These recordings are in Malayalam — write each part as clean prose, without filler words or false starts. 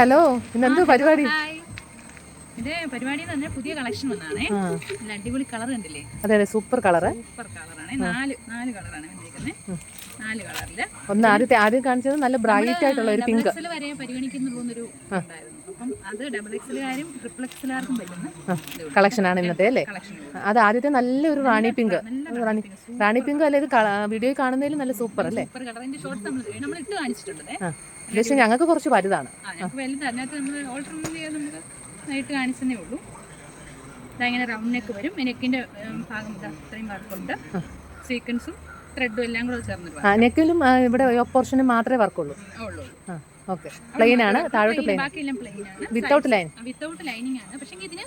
ഹലോ, ഇന്നെന്ത് പരിപാടി? ഇത് പരിപാടി എന്ന് പറഞ്ഞാൽ പുതിയ കളക്ഷൻ വന്നാണേ. നല്ല അടിപൊളി കളർ കണ്ടില്ലേ? അതെ അതെ, സൂപ്പർ കളറ്. സൂപ്പർ കളറാണ്. നാല് കളറാണ് വന്നിരിക്കുന്നത്. 4 കളറില് ഒന്ന് ആദ്യം കാണിച്ചത് നല്ല ബ്രൈറ്റ് ആയിട്ടുള്ള ഒരു പിങ്ക് വരെ പരിഗണിക്കുന്നുള്ളൊരു ഉണ്ടായിരുന്നു. അപ്പം അത് XXLകാരും XXLകാർക്കും പറ്റുന്ന കളക്ഷനാണ് ഇന്നത്തെ അല്ലേ? അത് ആദ്യത്തെ നല്ലൊരു റാണി പിങ്ക്. റാണി പിങ്ക് അല്ലേ? ഇത് വീഡിയോയിൽ കാണുന്നതിൽ നല്ല സൂപ്പർ അല്ലേ? സൂപ്പർ കളറിന്റെ ഷോർട്സ് നമ്മൾ ഇട്ട് കാണിച്ചിട്ടുണ്ട്. പക്ഷേ ഞങ്ങൾക്ക് കുറച്ച് വലുതാണ്. വലുത് അതിനകത്ത് നമ്മൾ ഓൾട്ടർമെന്റ് ചെയ്യാൻ നമുക്ക് നേരിട്ട് കാണിച്ചതേ ഉള്ളൂ. ഇതങ്ങനെ റൗണ്ട് നെക്ക് വരും. നെക്കിന്റെ ഭാഗം ഇത്രയും വർക്കുണ്ട്. സീക്വൻസും ത്രെഡും എല്ലാം കൂടെ ചേർന്നിട്ട് നെക്കിലും ഇവിടെ പോർഷനും മാത്രമേ വർക്കുള്ളൂ. ഓക്കെ, പ്ലെയിൻ ആണ്. താഴോട്ട് plain, without line, without lining ആണ്. പക്ഷേ ഇതിന്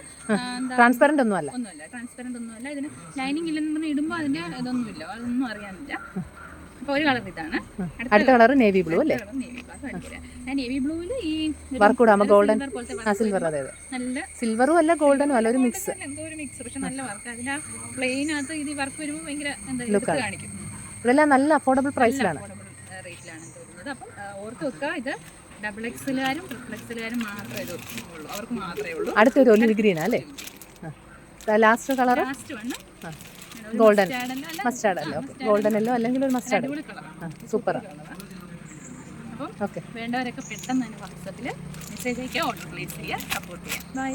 ട്രാൻസ്പെറന്റ് ഒന്നുമല്ല. ട്രാൻസ്പെറന്റ് ഒന്നുമല്ല. ഇതിന് ലൈനിങ് ഇല്ലെന്ന് പറഞ്ഞാൽ ഇടുമ്പോൾ അതിന്റെ ഇതൊന്നുമില്ല, അതൊന്നും അറിയാനില്ല. അപ്പോൾ ഒരു കളർ ഇതാണ്. അടുത്ത കളർ നേവി ബ്ലൂ അല്ലേ? നേവി ബ്ലൂവിൽ ഈ വർക്ക് കൂടാ ഗോൾഡൻ സിൽവർ. അതെ അതെ, നല്ല സിൽവറും അല്ല ഗോൾഡനും അല്ല, ഒരു മിക്സ്. എന്തോ ഒരു മിക്സ്, പക്ഷെ നല്ല വർക്ക്. അതിൽ ആ പ്ലെയിനകത്ത് ഇത് വർക്ക് വരുമ്പോൾ ഭയങ്കര എന്താ കാണിക്കും. ഇതെല്ലാം നല്ല അഫോർഡബിൾ പ്രൈസിലാണ്, റേറ്റിലാണ് വരുന്നത്. അപ്പം ഓർത്ത് വെക്കുക, ഇത് XXLകാരും XXLകാരും മാത്രമേ ഇത് ഉള്ളൂ, അവർക്ക് മാത്രമേ ഉള്ളൂ. അടുത്തൊരു ഒലിവ് ഗ്രീൻ അല്ലേ? ലാസ്റ്റ് കളർ ഗോൾഡൻ മസ്റ്റാർഡ് അല്ലേ? ഗോൾഡൻ അല്ലോ, അല്ലെങ്കിൽ ഒരു മസ്റ്റാർഡ്. സൂപ്പർ. അപ്പം വേണ്ടവരൊക്കെ പെട്ടെന്ന് തന്നെ വാട്സാപ്പിൽ മെസ്സേജ് അയക്കുക, ഓർഡർ പ്ലേസ് ചെയ്യുക, സപ്പോർട്ട് ചെയ്യുക. ബൈ.